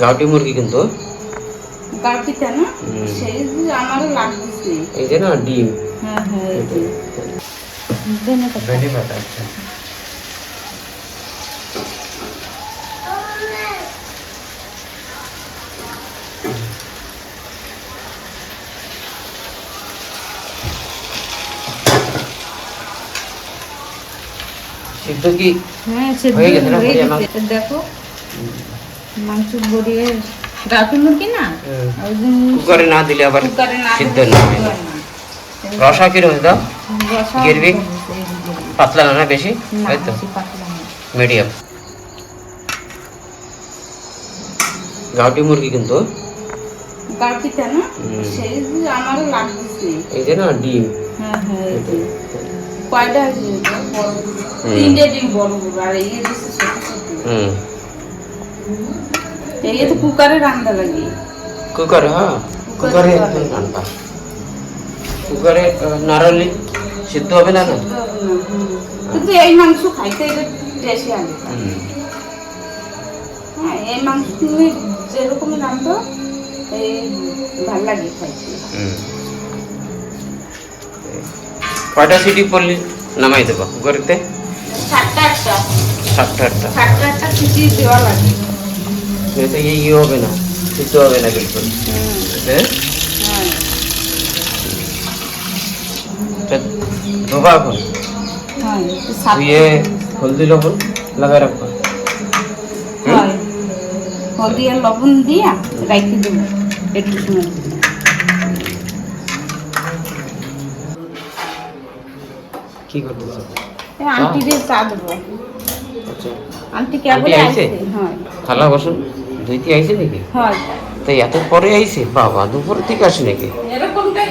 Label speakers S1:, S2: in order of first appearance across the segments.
S1: Gouty মুরগি কিন্তু
S2: গাউটিটা না সেই যে আমারও লাগতেছে
S1: এই যে না ডিম।
S2: হ্যাঁ হ্যাঁ এই যে
S1: ধনে পাতা। আচ্ছা সিদ্ধ কি
S2: হ্যাঁ সিদ্ধ
S1: হয়ে গেছে না?
S2: দেখো মাংস গড়িয়ে গাউটি মুরগি না ওই জন্য
S1: কুকারে না দিলে আবার
S2: কুকারে না
S1: সিদ্ধ না হয়। রসা কি রয়েছে দাও?
S2: রসা
S1: গ্রেভি পাতলা না বেশি,
S2: না
S1: তাই তো?
S2: বেশি পাতলা না।
S1: মিডিয়াম। গাউটি মুরগি কিন্তু
S2: গাউটিটা না সেই যে আমারও লাগতেছে
S1: এই যে না ডিম।
S2: হ্যাঁ হ্যাঁ এই যে কয়টা আছে বড় তিনটে ডিম বড় বড় আর এই যে ছোট ছোট এই তো কুকারে রান্না লাগে
S1: কুকারে। হ্যাঁ কুকারে রান্না, কুকারে নাড়ালে সিদ্ধ হবে না না?
S2: কিন্তু এই মাংস খাইতে এটা টেস্টি আনে। হ্যাঁ এই মাংস তুমি যেরকম রান্ধো এই ভালো লাগে খাইতে।
S1: কয়টা সিটি পড়লে নামাই দেবো কুকারেতে?
S2: সাতটা
S1: আটটা
S2: সিটি দেওয়া লাগে।
S1: তো ইয়ে হবে না, সিদ্ধ হবে না বিলকুল। হ্যাঁ ধোবা এখন ধুয়ে হলদি লবণ লাগাই রাখবো।
S2: হলদি আর লবণ দিয়া রাখি দেবো একটু সময়।
S1: কি করতেছ?
S2: আন্টিদের চা দেবো।
S1: আচ্ছা
S2: আন্টি কেবল আইছে। হ্যাঁ
S1: থালা বাসন ধুইতে আইছে নাকি?
S2: হয়
S1: তাই এত পরে আইছে? বাবা দুপুর থেকে আসে নাকি?
S2: এরকমটাই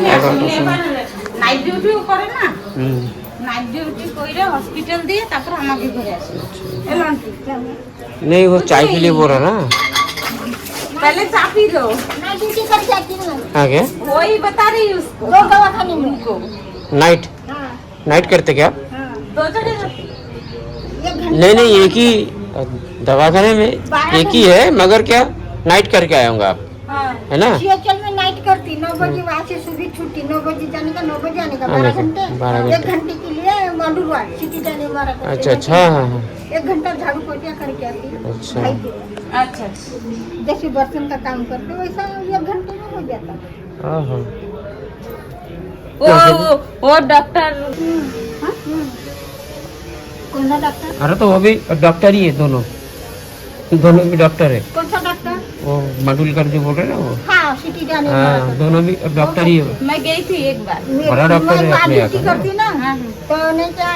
S2: নাইট ডিউটিও করে না। নাইট ডিউটি করে হসপিটাল দিয়ে তারপর আমাকে ঘরে আসে। এলো আন্টি
S1: नहीं वो चाय के लिए बोल रहा ना।
S2: पहले चाय पी लो। नाइट ड्यूटी करके आती हूँ।
S1: आगे
S2: वही बता रही हूँ उसको। दो दवाखाने में उनको।
S1: नाइट नाइट करते क्या आप?
S2: दो जगह
S1: नहीं नहीं एक ही दवाखाने में एक ही है, मगर क्या नाइट करके आऊँगा आप, है ना?
S3: सीएचएल में नाइट करती 9 बजे वहाँ से सुबह छुट्टी 9 बजे जाने का 9 बजे आने का 12 घंटे 1 घंटे के लिए मांडूरवाड़ सिटी जाने वाला।
S1: अच्छा अच्छा हाँ हाँ
S3: 1 घंटा झाड़ू पोछा करके आती।
S1: अच्छा
S2: अच्छा
S3: जैसे बर्तन का काम करते वैसा 1 घंटे में हो जाता।
S1: हाँ हाँ
S2: वो डॉक्टर
S3: कौन सा डॉक्टर?
S1: अरे तो वो भी डॉक्टर ही है, दोनों दोनों भी डॉक्टर है।
S3: कौन सा डॉक्टर?
S1: वो मडुलकर जो बोल रहे हैं ना वो,
S3: हाँ सिटी जाने
S1: हाँ दोनों भी डॉक्टर ही है।
S2: मैं गई थी एक बार।
S1: बड़ा डॉक्टर है अपने यहाँ का।
S3: करती ना तो नहीं क्या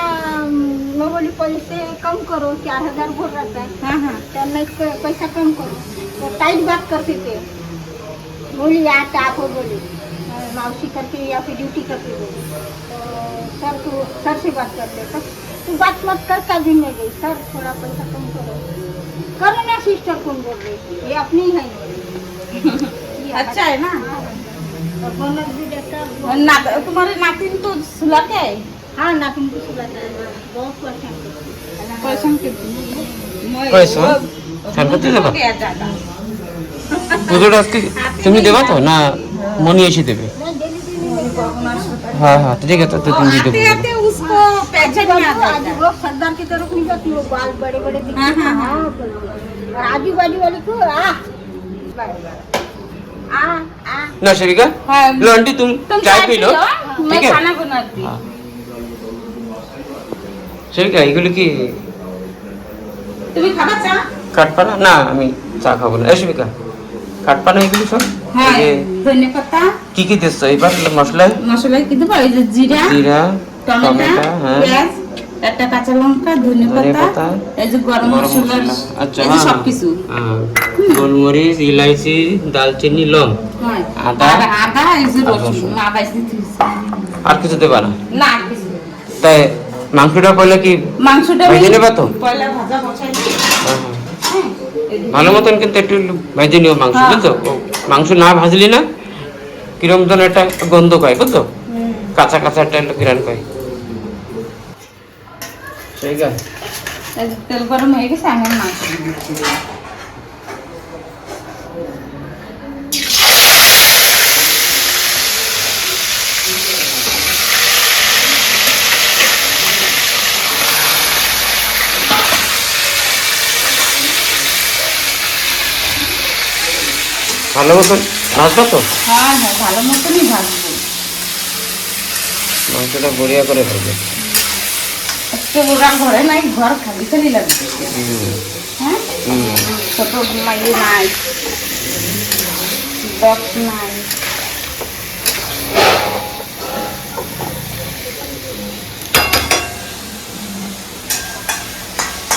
S3: मैं बोली पैसे कम करो 4000 बोल रहा था। तो नहीं पैसा कम करो तो टाइट बात करते थे। बोली यार आप बोली माउसी करके या फिर ड्यूटी करके बोली तो सर से बात कर ले तू बात मत कर का दिन में गई सर थोड़ा पैसा कम करो करो ना सिस्टर कौन बोल रही ये अपनी है।
S2: अच्छा है ना?
S3: और बोनस भी देता
S2: तुम्हारे नातिन तो सुलाते है?
S3: हाँ नातिन को सुलाता है बहुत
S2: पैसा
S1: पैसा संपत्ति देवा পুজোটা আজকে তুমি দেবা তো না মনি এসে দেবে? हाँ हाँ ठीक है तो तुम भी
S2: आते
S1: देबो।
S2: आते उसको पैसा नहीं आता है।
S3: वो सरदार की तरफ नहीं जाती वो बाल बड़े बड़े दिखते हैं। हाँ और आजू बाजू वाली को
S1: ना शरीका
S2: हाँ,
S1: लो आंटी तुम चाय पी लो,
S2: मैं
S1: ठीक है?
S2: खाना बनाती।
S1: हाँ শরিকা এগুলো কি
S2: তুমি খাবা চা?
S1: কাটপানা? না আমি চা খাবো না। শরিকা কাটপানা এগুলো সব
S2: হ্যাঁ
S1: এই যে
S2: ধনে পাতা
S1: কি কি দিচ্ছ এবার মশলা?
S2: মশলা কি দেবো? এই যে জিরা
S1: জিরা
S2: টমেটো
S1: টমেটো হ্যাঁ
S2: পেঁয়াজ একটা কাঁচা লঙ্কা ধনে পাতা এই যে গরম মশলা
S1: আচ্ছা
S2: এই যে সবকিছু
S1: গোলমরিচ ইলাইচি দালচিনি লং
S2: হ্যাঁ
S1: আদা
S2: আর আদা এই যে রসুন আদা এই যে
S1: আর কিছু দেবা না?
S2: না আর কিছু না।
S1: তাই মাংসটা পয়লা কি
S2: মাংসটা
S1: ভেজে নেবা তো?
S2: পয়লা ভাজা বসাই দিই।
S1: হ্যাঁ, হ্যাঁ।
S2: হ্যাঁ
S1: ভালো মতন কিন্তু একটু ভেজে নিও মাংস, বুঝছো? মাংস না ভাজলি না কিরম ধরনের একটা গন্ধ পায়, বুঝছো? কাঁচা কাঁচা একটা গ্রান পায়। ঠিক আছে
S2: তেল গরম হয়ে গেছে আমি মাংস দিয়ে দিচ্ছি।
S1: ভালো মতন ভাজবা তো?
S2: হ্যাঁ হ্যাঁ, ভালো মতনই ভাজবো।
S1: মাংসটা বড়িয়া করে ভাজবে।
S2: আজকে ওরা ঘরে নাই, ঘর খালি খালি লাগছে। হ্যাঁ, ছোট মাইয়ে নাই, বক্স নাই।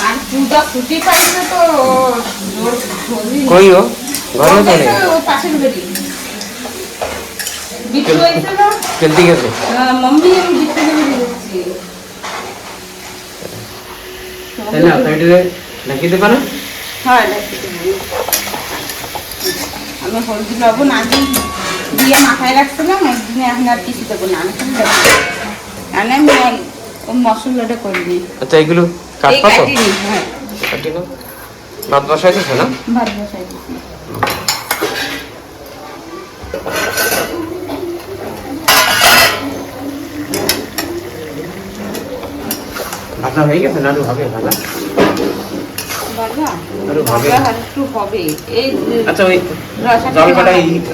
S2: আর পূজা ছুটি পাইছে তো
S1: কই ও ঘরে তো নেই।
S2: ও পাশের বাড়ি বিট্টু হয়েছে না,
S1: জলদি গেছে।
S2: মম্মি আমি বিট্টু বাড়ি যাচ্ছি।
S1: তাই না, সাইডে ঢাকি দেবা না?
S2: হ্যাঁ, আমি হলদি লবণ আগে দিয়ে মাথায় রাখছিলাম, একদিনে এখন আর কিছু দেবো না। আমি ওই মশলাটা করে দিই।
S1: আচ্ছা, এগুলো
S2: এই
S1: কাটবা তো?
S2: কাটিনি, হ্যাঁ,
S1: কাটি না। ভাত বসাই দিছো না?
S2: ভাত বসাই দিচ্ছি।
S1: ভাজা হয়ে গেছে না? আরো হবে ভাজা?
S2: বাবা,
S1: আরো হবে।
S2: বাবা আর একটু হবে। এই
S1: আচ্ছা, ওই
S2: রসাটা
S1: জল কাটা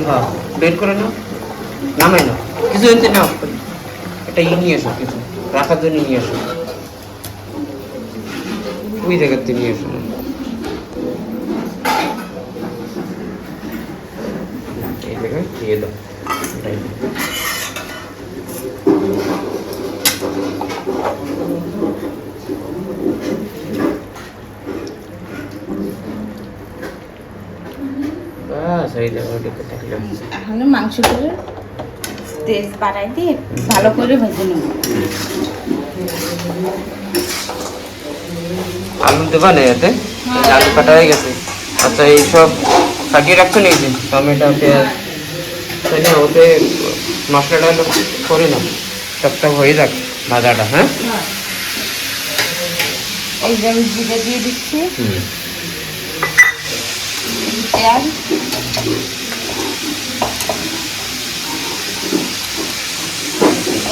S2: বাবা।
S1: বের করে নাও, নামাই নাও কিছু এনতে নাও। এটা নিয়ে এসো, কিছু রাখার জন্য নিয়ে এসো, ওই জায়গাতে নিয়ে এসো। এই জায়গায় দিয়ে দাও, এটাই দাও। বাস, এই জায়গাটা থাকলে
S2: এখন মাংসগুলো তেজ বাড়াই দিয়ে ভালো করে ভেজে নেব।
S1: আলু দেবা না এতে? আলু কাটা হয়ে গেছে। আচ্ছা, এইসব কাটিয়ে রাখছো না, এই যে টমেটো, পেঁয়াজ, তাই না? ওতে মশলাটা হলো করে না, টকটক হয়ে যাক ভাজাটা। হ্যাঁ,
S2: এই যে আমি জিরে দিয়ে দিচ্ছি,
S1: হুম,
S2: পেঁয়াজ,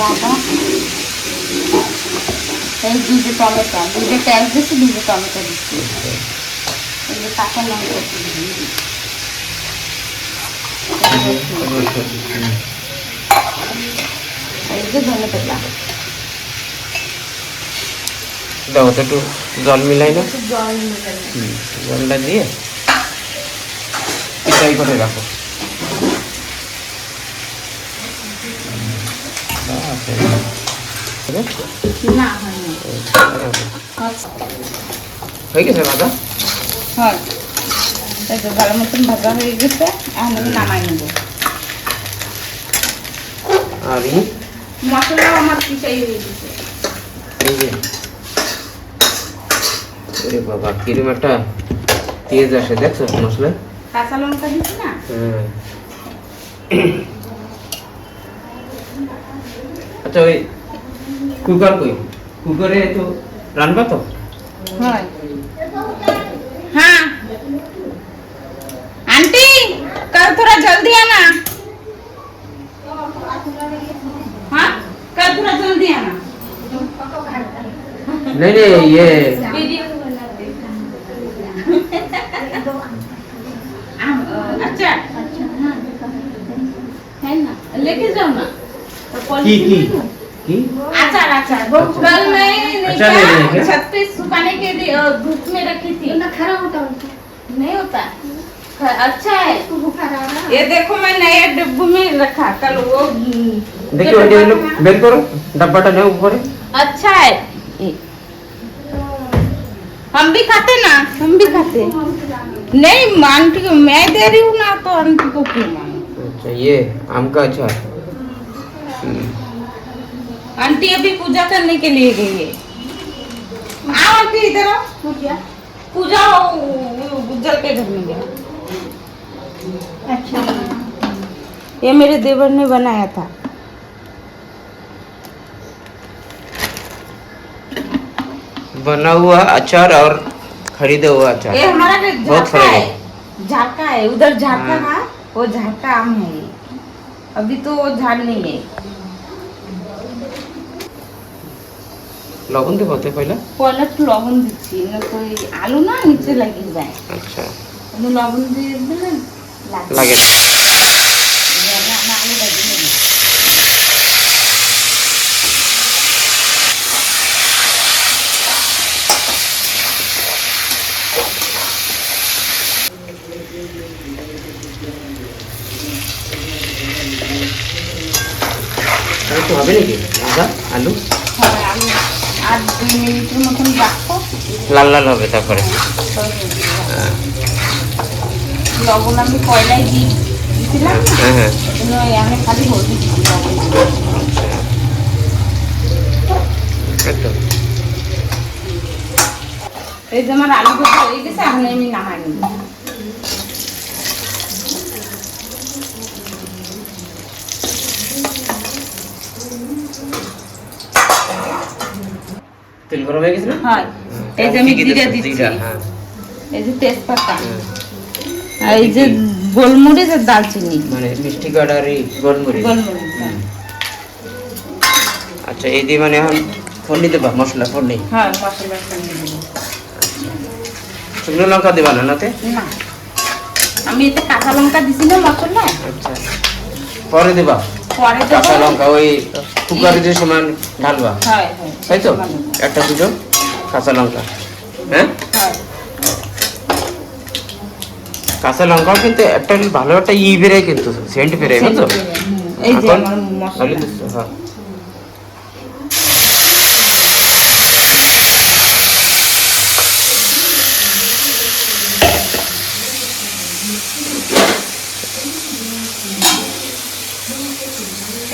S2: আদা, এই দুটো টমেটো, দুটো পেঁয়াজ দিচ্ছি, দুটো টমেটো দিচ্ছি, এই যে কাঁচা লঙ্কা এই যে ধনে পাতা।
S1: দাও তো একটু জল মিলাই না।
S2: একটু জল মিশাই।
S1: জলটা দিয়ে এটাই করে রাখো।
S2: না, হয়নি।
S1: হয়ে গেছে ভাজা?
S2: হয়, এই তো ভালো মতন ভাজা হয়ে গেছে, এখন আমি নামাই নেব।
S1: আর
S2: মশলাও আমার পিছাই হয়ে গেছে।
S1: এই যে, ওরে বাবা, কিরম একটা তেজ আসে দেখছো মশলা।
S2: কাঁচা লঙ্কা দিচ্ছি না।
S1: হ্যাঁ। আচ্ছা, ওই কুকার কই? কুকারে তো রান্না তো?
S2: হয়, हाँ आंटी कल थोड़ा जल्दी आना। हाँ, कल थोड़ा जल्दी आना।
S1: नहीं नहीं, ये
S2: अच्छा है ना, लेके जाओ ना।
S1: की
S2: अचार अचार कल मैं
S1: अचार ले रहे हैं क्या?
S2: छत पे सुखाने के लिए धूप में रखी थी।
S3: खरा होता
S2: नहीं होता, अच्छा है।
S3: खरा
S2: ये देखो मैं नए डिब्बे में रखा कल वो।
S1: देखिए वो लोग बेर करो, डब्बाटा नहीं ऊपर है।
S2: अच्छा है, हम भी खाते ना, हम भी खाते। नहीं आंटी को मैं दे रही हूँ ना, तो आंटी को क्यों मांगू?
S1: अच्छा, ये आम का अचार।
S2: आंटी अभी पूजा करने के लिए गई है। आओ आंटी इधर आओ। पूजा गुज्जर के घर में गया।
S3: अच्छा,
S2: ये मेरे देवर ने बनाया था।
S1: बना हुआ अचार और खरीदा हुआ अचार
S2: ये हमारा
S1: बहुत
S2: झाका
S1: फर्क
S2: है,
S1: है।
S2: झाका है, उधर झाका
S1: हाँ।
S2: है, वो झाका आम है ये। अभी तो वो झाड़ नहीं है।
S1: लवण देबो तो पहले।
S2: पहले तो लवण दिच्छी ना, तो ये आलू ना नीचे लगी जाए।
S1: अच्छा,
S2: আমি লবণ দিয়ে দিলে
S1: লাগে না। আর একটু হবে নাকি ভাজা আলু?
S2: হ্যাঁ, আমি আর 2 মিনিটের মতন রাখবো।
S1: লাল লাল হবে তারপরে।
S2: লবণ আমি কয়লায় দিয়েছিলাম না,
S1: হ্যাঁ হ্যাঁ
S2: এজন্য আমি খালি হলদি দিচ্ছি, লবণ দিচ্ছি।
S1: একদম।
S2: এই যে আমার আলু ভাজা হয়ে গেছে, এখন আমি নামাই নিব।
S1: তেল গরম হয়ে গেছে না?
S2: হয়, এই যে আমি
S1: কি কি
S2: জিরা
S1: দিচ্ছ?
S2: দিচ্ছি,
S1: জিরা, হ্যাঁ।
S2: এই যে তেজপাতা,
S1: হ্যাঁ।
S2: আর এই যে গোলমরিচ আর দারচিনি।
S1: মানে মিষ্টি কাঠ আর এই গোলমরিচ।
S2: গোলমরিচ, হ্যাঁ।
S1: আচ্ছা, এই দিয়ে মানে এখন ফোড়নি দেবা, মশলা ফোড়নি।
S2: হ্যাঁ, মশলা ফোড়নি দেব।
S1: শুকনো লঙ্কা দেবা না নাতে?
S2: না, আমি এতে কাঁচা লঙ্কা দিছি না মশলায়।
S1: আচ্ছা, পরে দেবা
S2: পরে দেব।
S1: কাঁচা লঙ্কা, ওই কুকারে যে সমান ঢালবা,
S2: হয় হয়,
S1: তাই তো? একটা দুটো কাঁচা লঙ্কা, হ্যাঁ।
S2: হয়।
S1: কাঁচা লঙ্কাও কিন্তু একটা ভালো একটা বেরোয়, কিন্তু সেন্ট বেরোয়, বুঝছো?
S2: এই যে
S1: এখন
S2: আমার
S1: ভালো
S2: মশলা।
S1: দিচ্ছ, হ্যাঁ।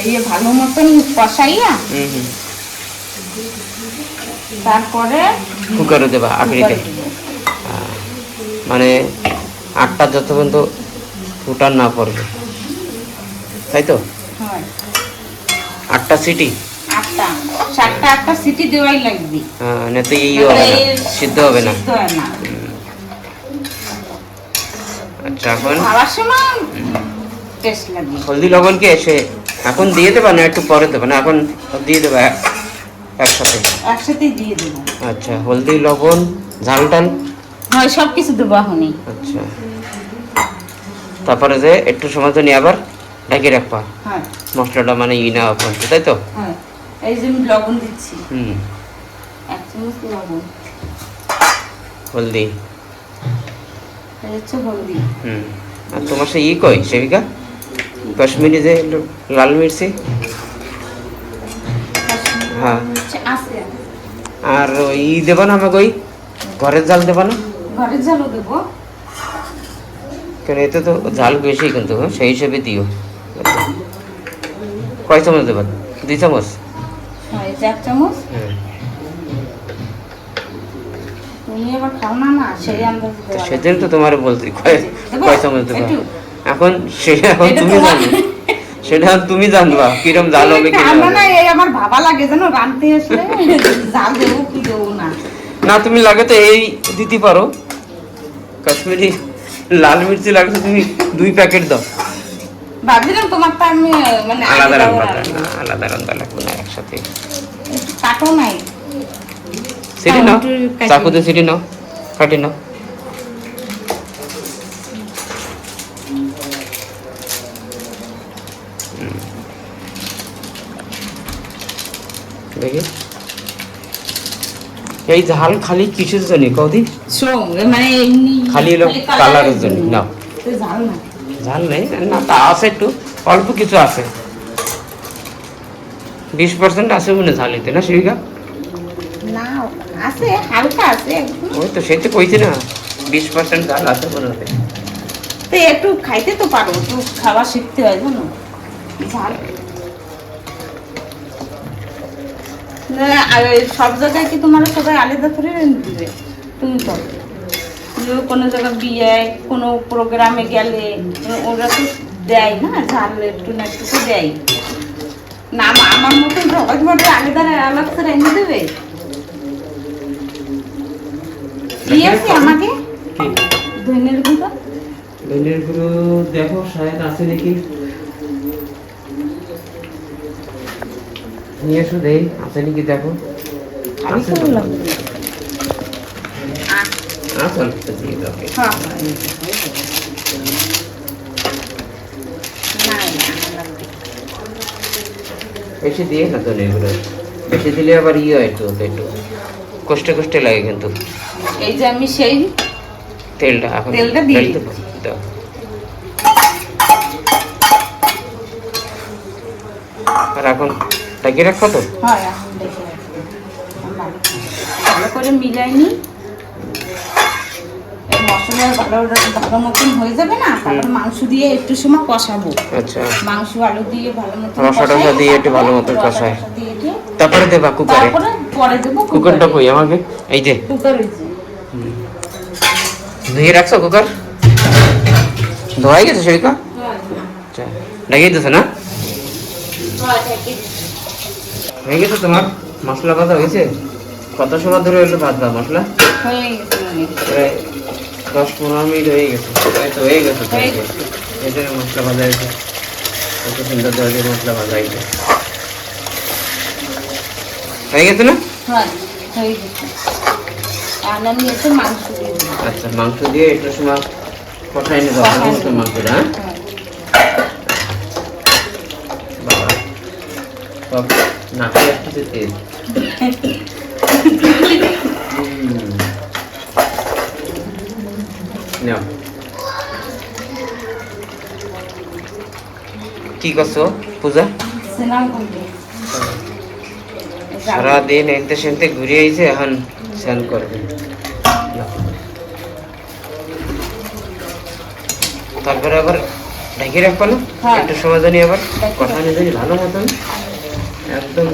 S2: এই ভালো মতন কষাইয়া
S1: হুম হুম।
S2: তারপরে
S1: কুকারে দেবা আখড়িতে,
S2: কুকারে দিব।
S1: মানে আটটা যত পর্যন্ত ফুটার না পড়বে, তাই তো?
S2: হয়,
S1: 8টা সিটি,
S2: 8টা 7টা 8টা সিটি দেওয়াই লাগবে।
S1: না তো এই হবে না, সিদ্ধ হবে না।
S2: সিদ্ধ হয় না।
S1: আচ্ছা, এখন
S2: খাওয়ার সময় টেস্ট লাগবে।
S1: হলদি লবণ কি এসে এখন দিয়ে দেবা না একটু পরে দেবা? না এখন দিয়ে দেবা একসাথে?
S2: একসাথেই দিয়ে দেবো।
S1: আচ্ছা, হলদি লবণ ঝাল টাল,
S2: হয়, সব কিছু দেবো এখনই।
S1: আচ্ছা। তারপরে যে একটু সময় তো নিয়ে আবার ঢেকে রাখবা
S2: হ্যাঁ
S1: মশলাটা, মানে না পর্যন্ত, তাই তো?
S2: হ্যাঁ, এই যে আমি লবণ দিচ্ছি,
S1: হুম।
S2: 1 চামচ লবণ,
S1: হলদি,
S2: এই হচ্ছে হলদি।
S1: হুম। আর তোমার সে কই সেবিকা, কাশ্মীরি যে লাল মির্চি, হ্যাঁ।
S2: আছে,
S1: আর ওই দেবা না আমাকে, ওই ঘরের জাল দেবা না?
S2: ঘরের ঝালও দেবো।
S1: কেন এতে তো ঝাল বেশি, কিন্তু সেই হিসেবে দিও। কয় চামচ দেবা? 2 চামচ?
S2: হ্যাঁ, এই যে 1 চামচ।
S1: হুম।
S2: তুমি আবার খাও না, না সেই আন্দাজ
S1: তো
S2: দেওয়া
S1: সেদিন তো তোমার বলছি কয় চামচ দেবা।
S2: একটু।
S1: এখন সেটা এখন
S2: এটা
S1: তুমি
S2: তোমার-
S1: জানো, সেটা তুমি জানবা কিরম জাল হবে কি
S2: আমরা না,
S1: না।
S2: এই আমার ভাবা লাগে জানো, রাঁধতে আসলে জাল দেবো কি দেবো না।
S1: না, তুমি লাগে তো এই দিতে পারো, কাশ্মীরি লাল মির্চি লাগছে, তুমি 2 প্যাকেট দাও।
S2: ভাবছিলাম তোমার তো আমি মানে আগে
S1: আলাদা
S2: দেবো
S1: রান্না
S2: না।
S1: না, আলাদা রান্না লাগবে না, একসাথে।
S2: একটু কাটো নাই।
S1: সিটি নাও,
S2: একটু কাটি।
S1: চাকুতে সিটি নাও, কাটি নাও। দেখি এই ঝাল খালি কিসের জন্য কদি?
S2: মানে এমনি
S1: খালি এলো কালারের জন্য না,
S2: তো ঝাল না।
S1: ঝাল নেই না, তা আছে একটু, অল্প কিছু আছে, 20% আছে মনে ঝালিতে, না শিবিকা?
S2: না, আছে হালকা আছে একটু।
S1: ওই তো সেই তো কইছি না, 20% ঝাল আছে মনে হয়।
S2: তো একটু খাইতে তো পারো, একটু খাওয়া শিখতে হয় জানো, ঝাল। না, আর সব জায়গায় কি তোমার সবাই আলাদা করে দিবে? তুমি তো কোনো জায়গায় বিয়ে, কোনো প্রোগ্রামে গেলে ওরা তো দেয় না ঝাল, একটু না একটু তো দেয় না। আমার মতন সহজভাবে আলাদা আলাদা করে এনে দেবে? দিয়েছি আমাকে
S1: কি
S2: ধনের গুঁড়ো।
S1: ধনের গুঁড়ো দেখো শায়দ আছে নাকি, নিয়ে এসো দেই আছে নাকি দেখো।
S2: আমি
S1: আছে
S2: তো
S1: তো?
S2: লাগবে।
S1: আছে অল্প দিয়ে দাও।
S2: হ্যাঁ, লাগবে।
S1: বেশি দিয়ে না তো এগুলো, বেশি দিলে আবার ইয়ে হয় তো, একটু কষ্টে কষ্টে লাগে কিন্তু।
S2: এই যে আমি সেই
S1: তেলটা এখন
S2: তেলটা দিয়ে
S1: দেবো, দাও। আর এখন ঢাকিয়ে রাখবো তো?
S2: হয় এখন দেখে ভালো করে মিলাই নি, এই মশলা ভালো মতন হয়ে যাবে না, তারপর মাংস দিয়ে একটু সময় কষাবো।
S1: আচ্ছা,
S2: মাংস আলু দিয়ে ভালো মতন
S1: রসা টসা দিয়ে একটু ভালো মতন কষায়, তারপরে দেবা কুকারে।
S2: তারপরে পরে দেবো
S1: কুকারটা কই আমাকে? এই যে
S2: কুকার হয়েছে।
S1: ধুয়ে রাখছো কুকার? ধোয়াই গেছে শরীকা? আচ্ছা, ঢেকে দিতেছে না? হয়ে গেছে তোমার মশলা ভাজা হয়েছে? কত সময় ধরে হলো ভাজবা মশলা?
S2: হয়ে গেছে অনেক।
S1: প্রায় 10-15 মিনিট হয়ে গেছে, প্রায় তো হয়ে গেছে।
S2: হয়ে গেছে।
S1: এই জন্য মশলা ভাজা হয়েছে, কত সুন্দর ধরে মশলা ভাজা হয়েছে। হয়ে গেছে না?
S2: হ্যাঁ হয়ে গেছে। আর আমি একটু মাংস দিয়ে দেবো।
S1: আচ্ছা, মাংস দিয়ে একটু সময় কষাই নেবো ভালো মতো মাংসটা। হ্যাঁ বাবা, সব নাকে আসতেছে তেল। নাও। কি করছো পূজা?
S2: স্নান করবে।
S1: সারাদিন এনতে সেনতে ঘুরে আইছে, এখন স্নান করবে। তারপরে আবার ঢেকে রাখবো না
S2: হ্যাঁ।
S1: একটু সময় জানি, আবার
S2: ঢেকে
S1: কষানি জানি ভালো মতন একদম।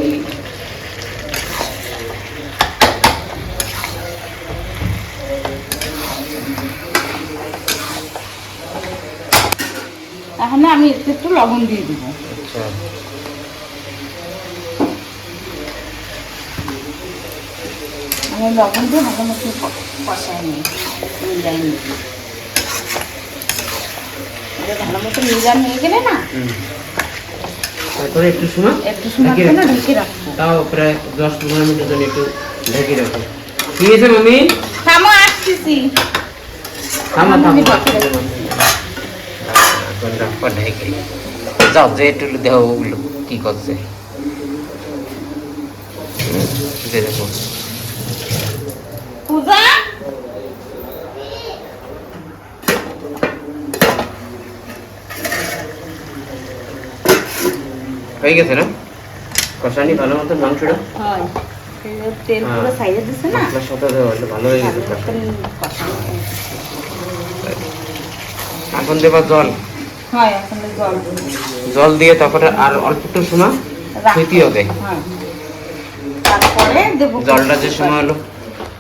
S2: এখন আমি একটু একটু লবণ দিয়ে দিব।
S1: আচ্ছা,
S2: আমি লবণ দিয়ে ভালো মতো কষাই নিই, মিলাই নিই। ভালো মতো মিলান হয়ে গেলে না,
S1: তারপরে একটু সময়
S2: একটু সময়
S1: ঢেকে
S2: জন্য
S1: রাখবো।
S2: ঢেকে রাখবো।
S1: তাও প্রায় 10-15 মিনিটের জন্য একটু ঢেকে রাখবো। কি হয়েছে মামি?
S2: থামো, আসতেছি।
S1: থামা
S2: আমি
S1: থামা,
S2: ঢেকে রাখবো।
S1: এখন রাখবা ঢেকে। যাও যে একটু দেহ ওগুলো কি করছে, যে দেখো।
S2: পূজা
S1: হয়ে গেছে না কষানি ভালো মতো মাংসটা?
S2: হয়, তেল পুরো সাইডে দিছে না,
S1: মশলার সাথে দেওয়া হলো, ভালো হয়ে গেছে কষা। এখন দেবা জল।
S2: হয়, এখন জল দেবো।
S1: জল দিয়ে তারপরে আর অল্প একটু সময় ফুটতে হবে।
S2: হ্যাঁ, তারপরে দেবো
S1: জলটা যে সময় হলো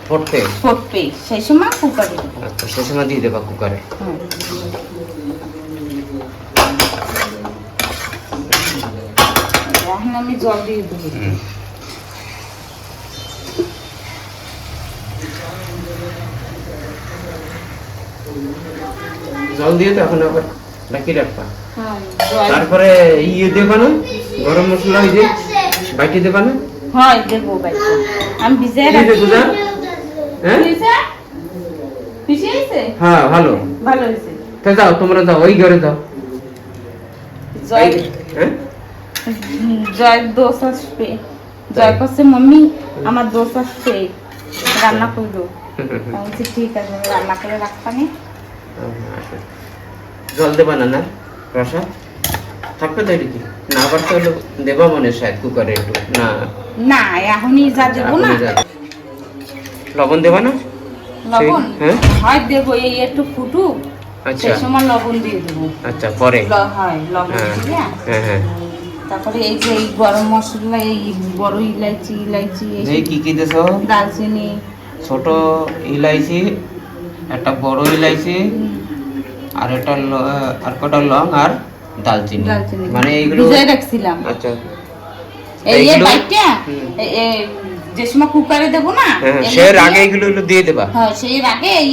S1: ফুটতে,
S2: ফুটবে সেই সময় কুকারে দেবো।
S1: আচ্ছা সে সময় দিয়ে দেবা কুকারে।
S2: হ্যাঁ, এখন আমি জল দিয়ে দেবো।
S1: জল দিয়ে তো এখন আবার ঢাকি রাখবা।
S2: হ্যাঁ, জল
S1: তারপরে ইয়ে দেবা না, গরম মশলা ওই যে বাটি দেবা না?
S2: হয় দেবো বাইরে, আমি ভিজাই
S1: কি
S2: রাখছি।
S1: দেবো পূজা? হ্যাঁ
S2: পিছিয়ে গেছে?
S1: হ্যাঁ, ভালো।
S2: ভালো হয়েছে।
S1: তো যাও, তোমরা যাও, ওই ঘরে যাও।
S2: জয়
S1: হ্যাঁ,
S2: জয় দোষ আসবে, জয় করছে মম্মি আমার দোষ আসছে, রান্না করবো। আমি বলছি ঠিক আছে, আমি রান্না করে রাখতাম।
S1: জল দেবা না? না রসা থাকবে তো এদিকে না, আবার তো হলো দেবা মনে শায়দ কুকারে একটু না।
S2: না এখনই যা দেবো না।
S1: এখনই যা। লবণ দেবা না?
S2: লবণ
S1: হ্যাঁ?
S2: হয় দেবো, এই একটু ফুটুক,
S1: আচ্ছা
S2: সেই সময় লবণ দিয়ে দেবো।
S1: আচ্ছা, পরে
S2: হয় লবণ
S1: হ্যাঁ
S2: দিয়ে,
S1: হ্যাঁ হ্যাঁ।
S2: তারপরে এই যে এই গরম মশলা, এই বড় ইলাইচি
S1: এই কি কি দেছো?
S2: দারচিনি,
S1: ছোট ইলাইচি, একটা বড় ইলাইচি, আর একটা আর কটা লং, আর দালচিনি। মানে এইগুলো
S2: ভিজাই রাখছিলাম।
S1: আচ্ছা,
S2: এই
S1: এইগুলো-
S2: বাইটটা যে সময় কুকারে দেবো না,
S1: হ্যাঁ,
S2: এই
S1: সে আগে এগুলো দিয়ে দেবা,
S2: হ্যাঁ সেই আগে এই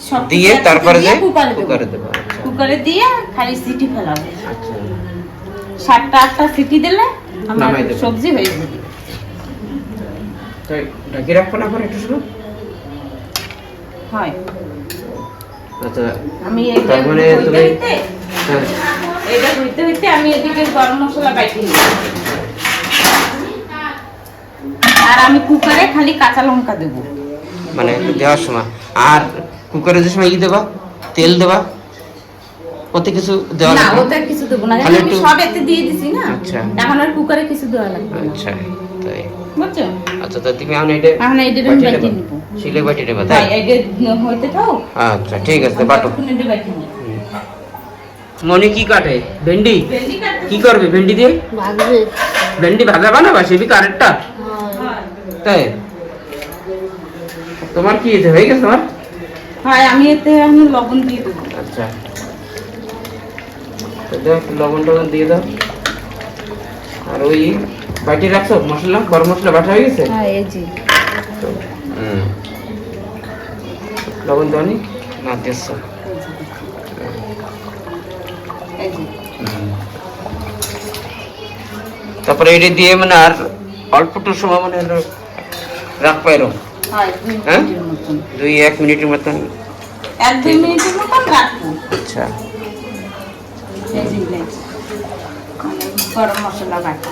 S2: সব
S1: দিয়ে তারপরে যে
S2: কুকারে
S1: কুকারে
S2: দেবো।
S1: দেবা। আচ্ছা
S2: কুকারে দিয়ে খালি সিটি ফেলাবো,
S1: আচ্ছা,
S2: 7টা-8টা সিটি দিলে আমার
S1: নামাই দেবো।
S2: সবজি হয়ে যাবে।
S1: তাই ঢাকি রাখবো না আবার একটু সময়?
S2: হয়,
S1: আচ্ছা,
S2: আমি
S1: তার মানে তুমি হ্যাঁ
S2: এটা হইতে হইতে আমি এদিকে গরম মশলা বাইটে নিই। আর আমি কুকারে খালি কাঁচা লঙ্কা দেবো।
S1: মানে একটু দেওয়ার সময়, আর কুকারে যে সময় দেবা তেল দেবা, ওতে কিছু দেওয়া
S2: না,
S1: লাগবে না?
S2: ওটা কিছু দেবো না,
S1: খালি
S2: আমি
S1: একটু-
S2: সব এতে দিয়ে দিছি না।
S1: আচ্ছা।
S2: এখন আর কুকারে কিছু দেওয়া লাগবে না।
S1: আচ্ছা তাই।
S2: বুঝছো?
S1: আচ্ছা তো তুমি এখন এটা
S2: এখন এইটা আমি বাইটে নিব।
S1: শিলে বাটি দেবা
S2: তাই
S1: তাই?
S2: এইটা হইতে থাও।
S1: আচ্ছা ঠিক আছে, বাটো।
S2: ততক্ষণ এটা বাইটে নিই।
S1: মনে কি কাটে? ভেন্ডি
S2: ভেন্ডি কাটতে
S1: কি করবে ভেন্ডি দিয়ে?
S3: ভাগবে
S1: ভেন্ডি ভাজা বানাবা সেবি কারেন্টটা?
S2: হয়।
S1: তাই তোমার কি এতে হয়ে গেছে তোমার?
S2: হয়, আমি এতে এখন লবণ দিয়ে দেবো।
S1: আচ্ছা তো দাও, একটু লবণ টবণ দিয়ে দাও। আর ওই বাটি রাখছো মশলা, গরম মশলা বাটা হয়ে গেছে?
S2: হ্যাঁ, এই যে
S1: হুম, লবণ দাও নি না দিচ্ছো?
S2: এই যে
S1: তারপরে এটা দিয়ে মানে আর অল্পটু সময় মানে রাখবো এরকম,
S2: হয় 2
S1: হ্যাঁ?
S2: মিনিটের মতন।
S1: 2-1 মিনিটের মতন।
S2: 1-2 মিনিটের মতন রাখবো।
S1: আচ্ছা
S2: এই যে মানে গরম মশলা বাটা।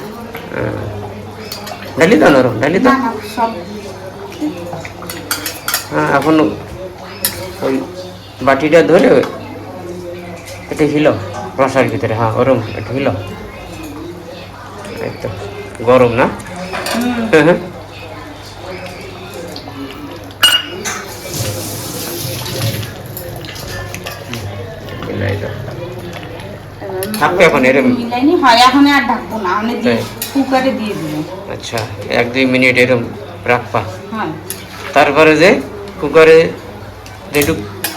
S1: ডালি দাও নরম, ডালি
S2: না
S1: দাও।
S2: না, সব
S1: হ্যাঁ এখন ওই বাটিটা ধরে এটা হিলো রসার ভিতরে, হ্যাঁ ওরম এটা হিলো। এই তো গরম না? হ্যাঁ হ্যাঁ মিলাই দাও। থাকবে এখন এরম?
S2: মিলাইনি, হয় এখন আর ঢাকবো না, আমি দিয়ে
S1: তাই?
S2: কুকারে দিয়ে দেবো।
S1: আচ্ছা 1-2 মিনিট এরম রাখবা,
S2: হ্যাঁ
S1: তারপরে যে কুকারে যেটু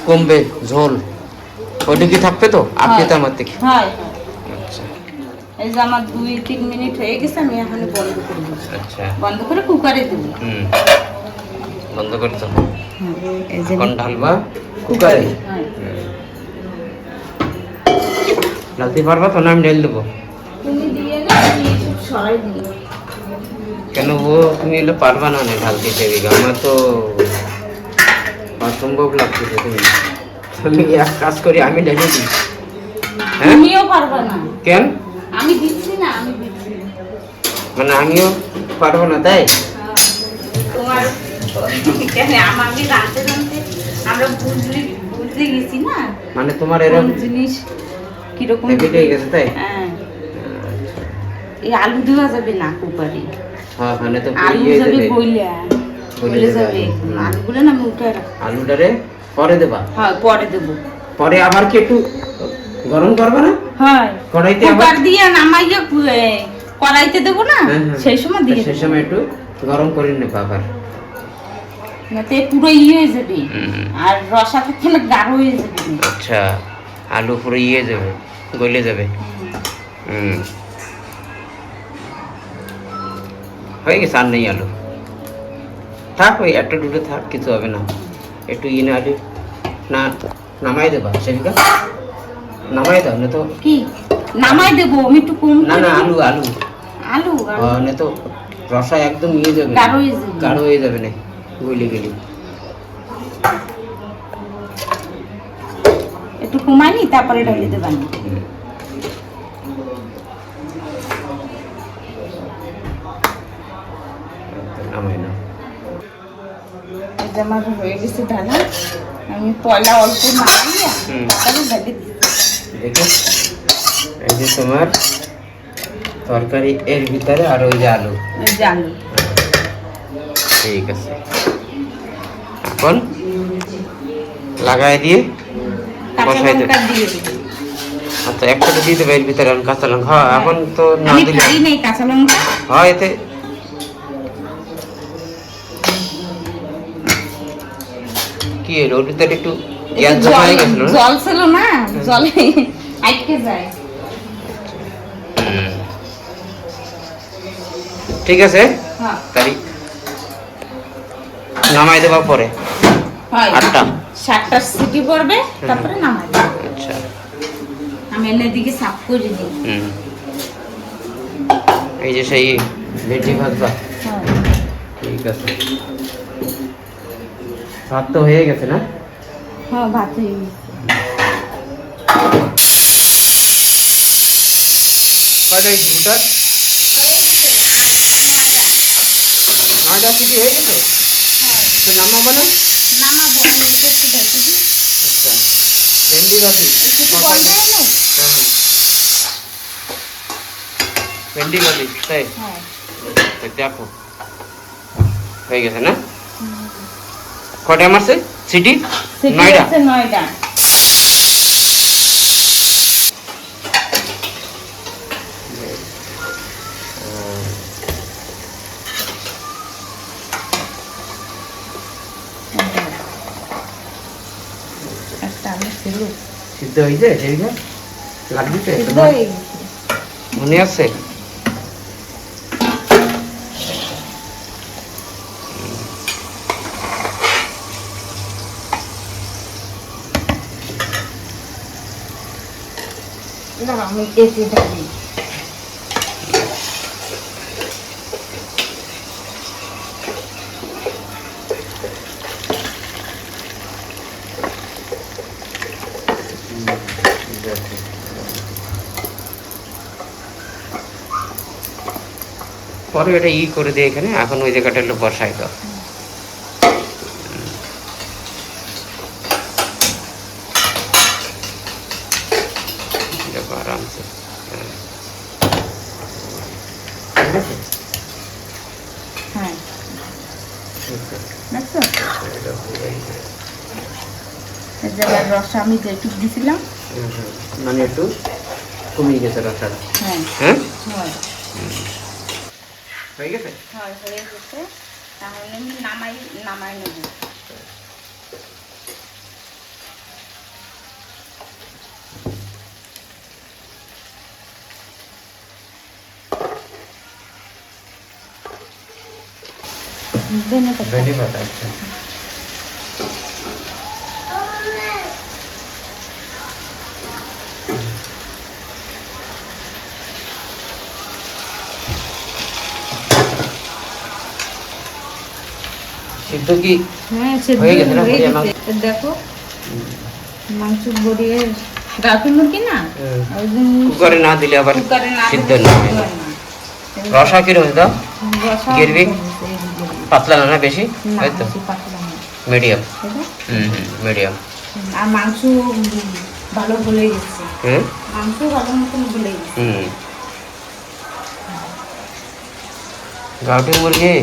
S1: কমবে ঝোল ওইটুকি থাকবে তো আপনি তো আমার থেকে।
S2: হয়।
S1: আচ্ছা
S2: এই যে আমার 2-3 মিনিট হয়ে গেছে, আমি এখন বন্ধ করে দেবো।
S1: আচ্ছা
S2: বন্ধ করে কুকারে দেবো।
S1: হুম বন্ধ করতে
S2: এই যে
S1: এখন ঢালবা কুকারে।
S2: হ্যাঁ।
S1: ঢালতে পারবা তো না আমি ঢেল দেবো?
S2: তুমি দিয়ে না, আমি সব সরাই দিই।
S1: কেন ও তুমি এলে পারবা না না ঢালতে চাইবি, আমার তো অসম্ভব লাগতেছে। তুমি এক কাজ করি আমি ঢেলে দিই। হ্যাঁ
S2: তুমিও পারবা না।
S1: কেন?
S2: আমি দিচ্ছি না, আমি দিচ্ছি।
S1: মানে আমিও পারবো না তাই?
S2: তোমার কেন আমাকে জানতে জানতে আমরা বুঝতে গেছি না,
S1: মানে তোমার
S2: কোন
S1: এরকম
S2: জিনিস কিরকম
S1: হ্যাবিট হয়ে গেছে তাই?
S2: হ্যাঁ। এই আলু দেওয়া যাবে না কুকারে,
S1: হ্যাঁ মানে তো
S2: আলু
S1: পুড়িয়ে
S2: যাবে
S1: দেবে।
S2: বইলা,
S1: বইলে
S2: বলে
S1: যাবে
S2: যাবে।
S1: আলু।
S2: আলুগুলো না আমি উঠে রাখবো।
S1: আলুটারে পরে দেবা?
S2: হয় পরে দেবো।
S1: পরে আবার কি একটু গরম করবে না
S2: হয়
S1: কড়াইতে? আবার
S2: কুকার দিয়ে নামাইয়া কড়াইতে দেবো না,
S1: হ্যাঁ, হ্যাঁ।
S2: সেই সময় দিয়ে
S1: সেই সময় একটু গরম করে নেবা আবার।
S2: যাতে পুরো হয়ে যাবে, আর রসা থাকতে না গাঢ় হয়ে যাবে।
S1: আচ্ছা আলু পুরো যাবে, গলে যাবে। হুম হয়ে গেছে, আর নেই আলু, থাক ওই একটা দুটো থাক, কিছু হবে না। একটু না আলু না নামাই দেবা সেবিকা, নামাই দাও না তো।
S2: কি নামাই দেবো আমি একটু কম
S1: না
S2: করে
S1: না
S2: দেবো।
S1: আলু আলু
S2: আলু
S1: না তো রসা একদম যাবে,
S2: গাঢ় হয়ে যাবে।
S1: গাঢ় হয়ে যাবে না, গলি গলি।
S2: একটু কমাইনি, তারপরে ঢালি দেবানি।
S1: নামাই না।
S2: এই যে আমার হয়ে গেছে ঢালা, আমি পয়লা অল্প নামাইয়া তারপরে ঢালি দিচ্ছি।
S1: দেখো এই যে তোমার তরকারি এর ভিতরে, আর ওই যে আলু।
S2: এই যে আলু
S1: ঠিক আছে, এখন লাগাই দিয়ে
S2: কাঁচা
S1: বসাই দেবে।
S2: লঙ্কা দিয়ে দেবো।
S1: আচ্ছা একসাথে দিয়ে দেবে এর ভিতরে আর কাঁচা লঙ্কা? হ্যাঁ, এখন তো না
S2: আমি
S1: দিলে
S2: খাই নাই কাঁচা লঙ্কা।
S1: হয় এতে কি এর ওর ভিতরে একটু গ্যাস জমা হয়ে গেছিল না?
S2: জল ছিল না, জলে আটকে যায়।
S1: ঠিক আছে
S2: হ্যাঁ
S1: তাই নামাই দেবা পরে।
S2: হয়
S1: 8টা
S2: 7টা সিটি পড়বে, তারপরে নামাই দেবো।
S1: আচ্ছা
S2: আমি এনে দিকে সাফ করে দিই।
S1: এই যে সেই ভেজি ভাজবা।
S2: হ্যাঁ
S1: ঠিক আছে, ভাত তো হয়ে গেছে না?
S2: হ্যাঁ ভাত হয়ে গেছে।
S1: কয়টা হয়েছে ভিতর? নয়টা সিটি হয়ে গেছে? তো নামাবো না? আচ্ছা ভেন্ডি ভাজি হ্যাঁ ভেন্ডি ভাজি তাই তো দেখো হয়ে গেছে না? কটা মারছে সিটি? 9টা।
S2: 9টা।
S1: সিদ্ধ হয়েছে সেইটা লাগছে মনে আছে?
S2: আমি এসে থাকি
S1: পরে এটা করে দিয়ে এখানে এখন ওই জায়গাটা হলো বসাই দাও। দেখো আরামসে ঠিক আছে?
S2: হ্যাঁ দেখছো
S1: এটা পুরাই
S2: এই জায়গার রস আমি যেটুক দিছিলাম
S1: মানে একটু কমিয়ে গেছে রসাটা।
S2: হ্যাঁ
S1: হ্যাঁ
S2: হয়
S1: হয়ে গেছে?
S2: হয় হয়ে গেছে। তাহলে আমি নামাই নেব।
S1: ভেন্ডি পাতা আচ্ছা সিদ্ধ কি
S2: হ্যাঁ সেদ্ধ
S1: হয়ে গেছে না?
S2: হয়ে
S1: বড়ি
S2: গেছে। দেখো মাংস বড়িয়ে গাভী মুরগি না ওই জন্য
S1: কুকারে না দিলে আবার
S2: কুকারে না
S1: সিদ্ধ
S2: দিলে
S1: না
S2: সিদ্ধ
S1: হয়।
S2: হয় না।
S1: রসা কিরকম দাও?
S2: রসা
S1: গ্রেভি?
S2: গ্রেভি।
S1: পাতলা না বেশি?
S2: না,
S1: তাই তো
S2: বেশি পাতলা না।
S1: মিডিয়াম।
S2: বুঝলে?
S1: মিডিয়াম।
S2: আর মাংস ভালো গলে গেছে।
S1: হুম
S2: মাংস ভালো মতন গলে গেছে।
S1: গাউটি মুরগি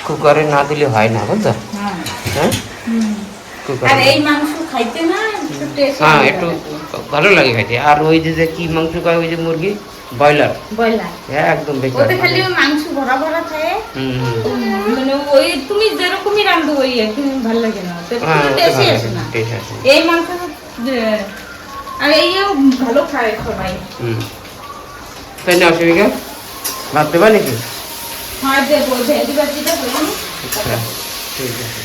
S1: কুকারে না দিলে হয় না বুঝছো?
S2: হ্যাঁ
S1: হ্যাঁ
S2: হুম। আর
S1: কুকারে
S2: এই মাংস খাইতে না একটু টেস্ট
S1: হ্যাঁ একটু ভালো লাগে খাইতে। আর ওই যে কি মাংস কয় ওই যে মুরগি ব্রয়লার
S2: বয়লার
S1: একদম বেকার।
S2: ওতে খালি ওই মাংস ভরা ভরা থাকে মানে ওই তুমি যেরকমই রান্ধো ওই একদম ভালো লাগে না তো
S1: হ্যাঁ
S2: টেস্টই আসে না।
S1: টেস্ট আছে।
S2: এই মাংস আর এইও ভালো খায় সবাই।
S1: তাই না অসুবিধা? ভাত দেবা নাকি?
S2: হ্যাঁ দেবো ভেজি ভাজিটা হয়ে
S1: আচ্ছা ঠিক আছে।